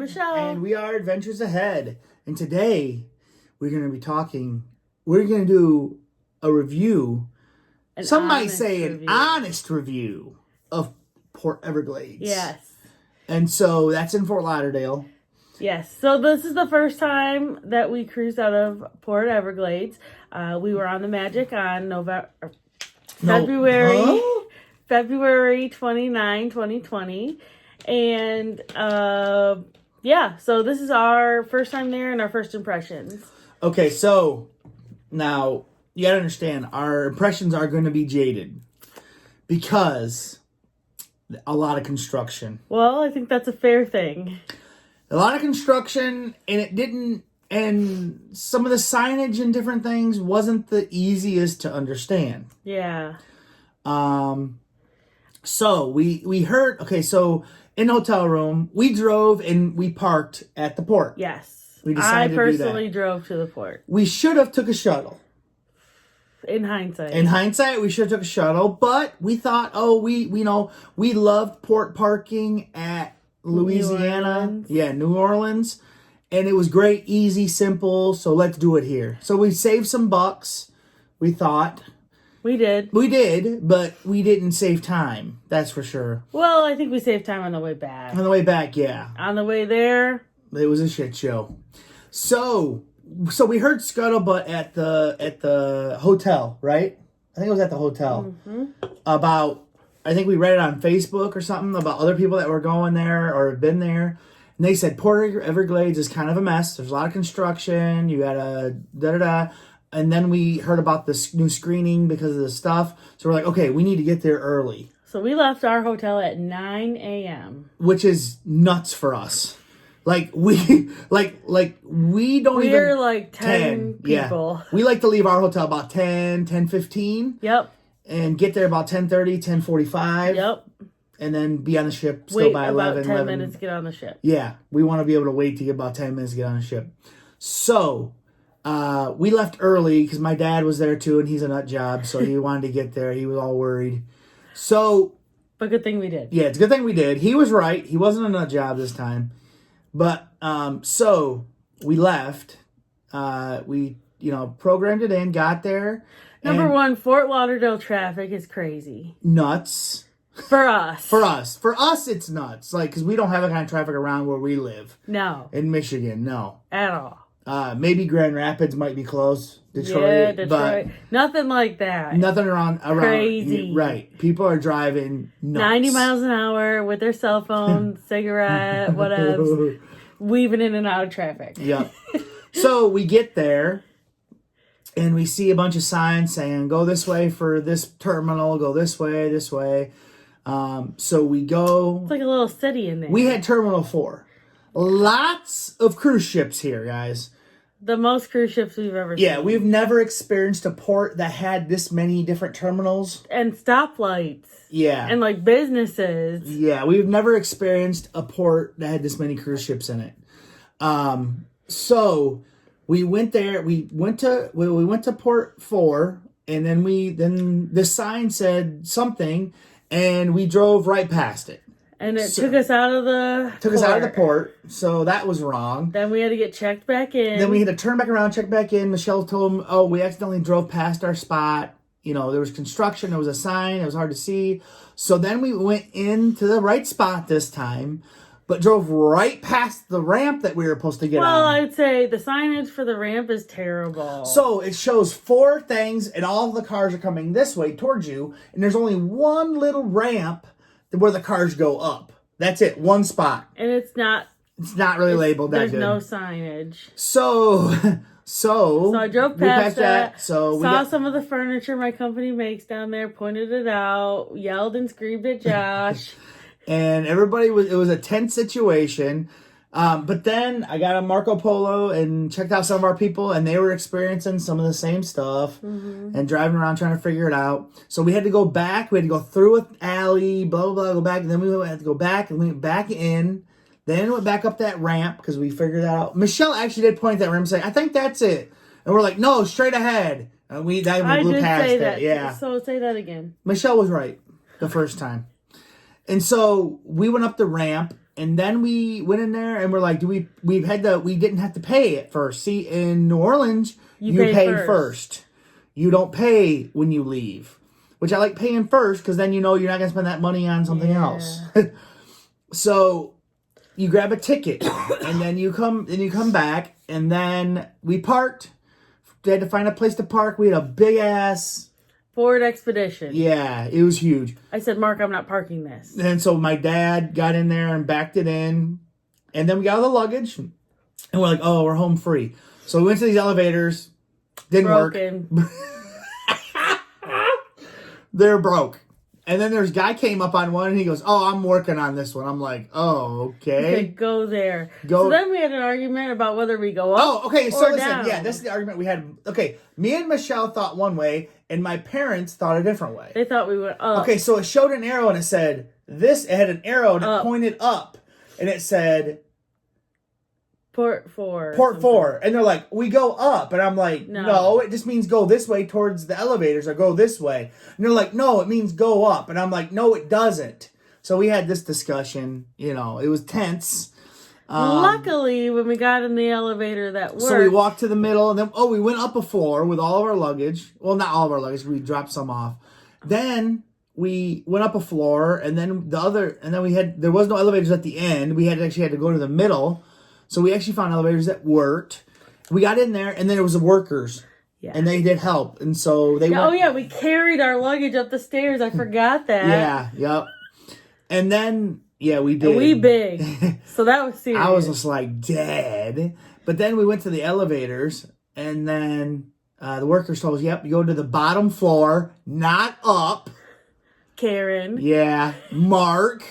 Michelle. And we are Adventures Ahead. And today, we're going to do a review. Some might say an honest review of Port Everglades. Yes. And so, that's in Fort Lauderdale. Yes. So, this is the first time that we cruised out of Port Everglades. We were on the Magic on February 29, 2020. And, so this is our first time there and our first impressions. Okay, so now you gotta understand, our impressions are going to be jaded because a lot of construction. Well, I think that's a fair thing. A lot of construction, and some of the signage and different things wasn't the easiest to understand. Yeah. So we heard, okay, so in the hotel room, we drove and we parked at the port. Yes. We decided I personally drove to the port. We should have took a shuttle. In hindsight. We should have took a shuttle, but we thought, we loved port parking at Louisiana. New Orleans. And it was great, easy, simple, so let's do it here. So we saved some bucks, we thought. We did, but we didn't save time. That's for sure. Well, I think we saved time on the way back. On the way back, yeah. On the way there, it was a shit show. So we heard scuttlebutt at the hotel, right? I think it was at the hotel. Mm-hmm. I think we read it on Facebook or something about other people that were going there or have been there. And they said Port Everglades is kind of a mess. There's a lot of construction. You gotta da-da-da. And then we heard about this new screening because of the stuff. So we're like, okay, we need to get there early. So we left our hotel at 9 a.m. Which is nuts for us. We're like 10 people. Yeah. We like to leave our hotel about 10:15. Yep. And get there about 10:30, 10:45. Yep. And then be on the ship wait by about 11. 10 minutes to get on the ship. Yeah. We want to be able to wait to get about 10 minutes to get on the ship. So... we left early because my dad was there too, and he's a nut job, so he wanted to get there. He was all worried. But good thing we did. Yeah, it's a good thing we did. He was right. He wasn't a nut job this time. But, so we left. We, programmed it in, got there. Number one, Fort Lauderdale traffic is crazy. Nuts. For us. For us, it's nuts. Because we don't have that kind of traffic around where we live. No. In Michigan, no. At all. Maybe Grand Rapids might be close. Detroit. Yeah, Detroit. But nothing like that. Nothing around. Crazy. Right. People are driving nuts. 90 miles an hour with their cell phone, cigarette, whatever, weaving in and out of traffic. Yep. So we get there, and we see a bunch of signs saying, go this way for this terminal, go this way, this way. So we go. It's like a little city in there. We had Terminal 4. Lots of cruise ships here, guys. The most cruise ships we've ever seen. Yeah, we've never experienced a port that had this many different terminals. And stoplights. Yeah. And businesses. Yeah, we've never experienced a port that had this many cruise ships in it. So we went there. We went to Port 4, and then the sign said something, and we drove right past it. And it took us out of the port, so that was wrong. Then we had to get checked back in. Then we had to turn back around, check back in. Michelle told him, we accidentally drove past our spot. There was construction, there was a sign, it was hard to see. So then we went into the right spot this time, but drove right past the ramp that we were supposed to get on. Well, I'd say the signage for the ramp is terrible. So it shows 4 things, and all the cars are coming this way towards you, and there's only one little ramp where the cars go up. That's it, one spot. And it's not really labeled that good. There's no signage. So I drove past that. Saw some of the furniture my company makes down there, pointed it out, yelled and screamed at Josh. And it was a tense situation. But then I got a Marco Polo and checked out some of our people, and they were experiencing some of the same stuff and driving around trying to figure it out. So we had to go back. We had to go through an alley, blah, blah, blah, go back. And then we had to go back, and we went back in. Then went back up that ramp because we figured that out. Michelle actually did point at that ramp and say, I think that's it. And we're like, no, straight ahead. And we blew past it. Yeah. So say that again. Michelle was right the first time. And so we went up the ramp, And then we went in there and we're like, we didn't have to pay at first. See, in New Orleans, you pay first. You don't pay when you leave. Which I like paying first because then you know you're not going to spend that money on something else. So you grab a ticket and then you come back and then we parked. They had to find a place to park. We had a big ass Ford Expedition. Yeah, it was huge. I said, Mark, I'm not parking this. And so my dad got in there and backed it in. And then we got all the luggage. And we're like, oh, we're home free. So we went to these elevators. Didn't work. They're broke. And then there's a guy came up on one and he goes, oh, I'm working on this one. I'm like, oh, okay. Go there. So then we had an argument about whether we go up okay. So listen, down. Yeah, this is the argument we had. Okay, me and Michelle thought one way and my parents thought a different way. They thought we went up. Okay, so it showed an arrow and it said, it had an arrow and it pointed up. And it said, Port 4. Port 4. And they're like, we go up. And I'm like, no, it just means go this way towards the elevators or go this way. And they're like, no, it means go up. And I'm like, no, it doesn't. So we had this discussion. You know, it was tense. Luckily, when we got in the elevator, that worked. So we walked to the middle. And then, we went up a floor with all of our luggage. Well, not all of our luggage. We dropped some off. Then we went up a floor. And then there was no elevators at the end. We had to go to the middle. So we actually found elevators that worked. We got in there, and then there was the workers. Yeah. And they did help. And so they went. Oh, yeah, we carried our luggage up the stairs. I forgot that. Yeah, yep. And then, we did. And we big. So that was serious. I was just like, dead. But then we went to the elevators, and then the workers told us, yep, you go to the bottom floor, not up. Karen. Yeah, Mark.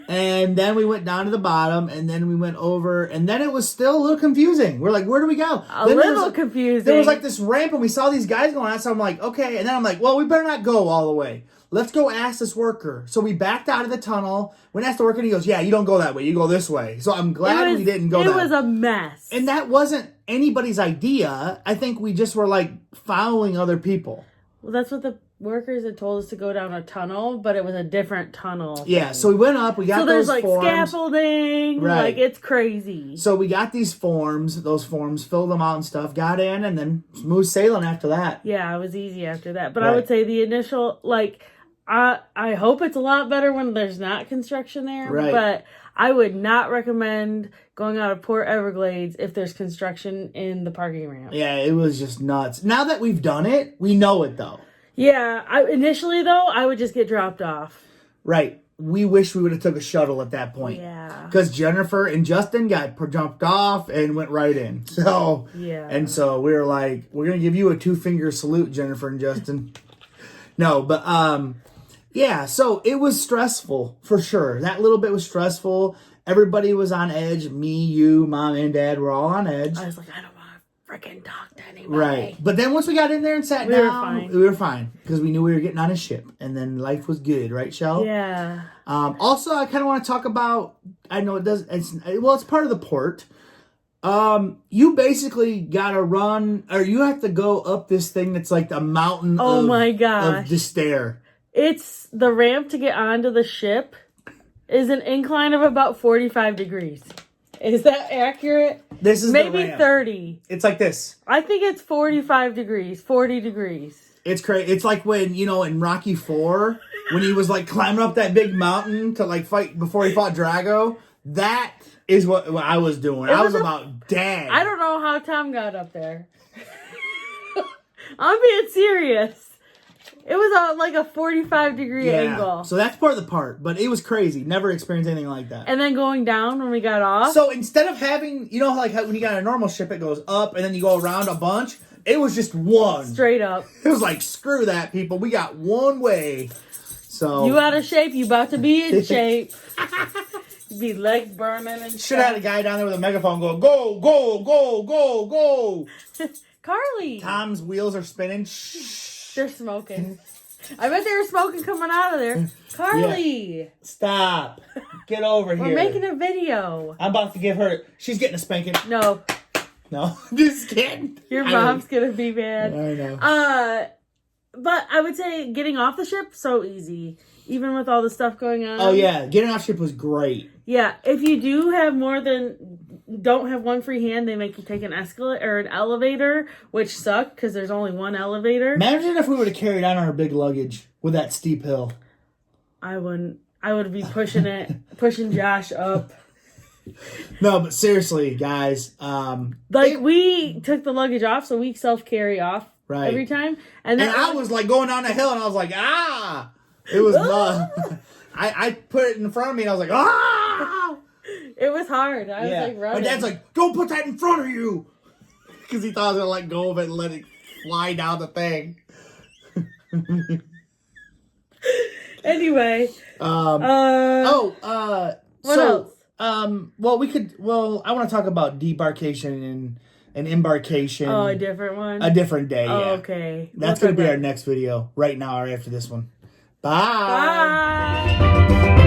And then we went down to the bottom, and then we went over, and then it was still a little confusing. We're like, where do we go? A little confusing. There was like this ramp, and we saw these guys going out, so I'm like, okay. And then I'm like, well, we better not go all the way. Let's go ask this worker. So we backed out of the tunnel, went asked the worker, and he goes, yeah, you don't go that way. You go this way. So I'm glad we didn't go that way. It was a mess. And that wasn't anybody's idea. I think we just were like following other people. Well, that's what the workers had told us to go down a tunnel, but it was a different tunnel. Yeah, so we went up, we got those forms. So there's like scaffolding, like it's crazy. So we got those forms, filled them out and stuff, got in, and then smooth sailing after that. Yeah, it was easy after that. But I would say the initial, I hope it's a lot better when there's not construction there, but I would not recommend going out of Port Everglades if there's construction in the parking ramp. Yeah, it was just nuts. Now that we've done it, we know it though. Yeah, initially though, I would just get dropped off. Right. We wish we would have took a shuttle at that point. Yeah. Because Jennifer and Justin got jumped off and went right in. So, and so we were like, we're going to give you a 2-finger salute, Jennifer and Justin. No, but, so it was stressful for sure. That little bit was stressful. Everybody was on edge. Me, you, Mom, and Dad were all on edge. I was like, I don't want to freaking talk to anybody. Right. But then once we got in there and sat down, we were fine. Because we knew we were getting on a ship. And then life was good. Right, Shell? Yeah. Also, I kind of want to talk about, I know it's part of the port. You basically got to run, or you have to go up this thing that's like the mountain of despair. It's the ramp to get onto the ship is an incline of about 45 degrees. Is that accurate? This is maybe the ramp. 30. It's like this. I think it's 45 degrees, 40 degrees. It's crazy. It's like when, in Rocky 4, when he was like climbing up that big mountain to like fight before he fought Drago. That is what I was doing. I was about dead. I don't know how Tom got up there. I'm being serious. It was like a 45-degree angle. So that's part of the part. But it was crazy. Never experienced anything like that. And then going down when we got off. So instead of having, how when you got a normal ship, it goes up and then you go around a bunch. It was just one. Straight up. It was like, screw that, people. We got one way. So you out of shape. You about to be in shape. You be leg burning and shit. Should have had a guy down there with a megaphone going, go, go, go, go, go. Carly. Tom's wheels are spinning. Shh. They're smoking. I bet they were smoking coming out of there. Carly. Yeah. Stop. Get over here. We're making a video. I'm about to give her... She's getting a spanking. No. No? Just kidding. Your mom's going to be mad. I know. But I would say getting off the ship, so easy. Even with all the stuff going on. Oh, yeah. Getting off ship was great. Yeah. If you do have don't have one free hand, they make you take an escalator or an elevator, which sucked because there's only one elevator. Imagine if we would have carried on our big luggage with that steep hill. I wouldn't. I would be pushing Josh up. No, but seriously, guys. We took the luggage off, so we self-carry off every time. And I was like going down the hill, and I was like, ah! It was I put it in front of me, and I was like, ah! It was hard. I was like running. My dad's like, don't put that in front of you! Because he thought I was going to let go of it and let it fly down the thing. Anyway. What else? I want to talk about debarkation and embarkation. Oh, a different one? A different day, oh, yeah. Okay. That's going to be our next video right now or after this one. Bye. Bye.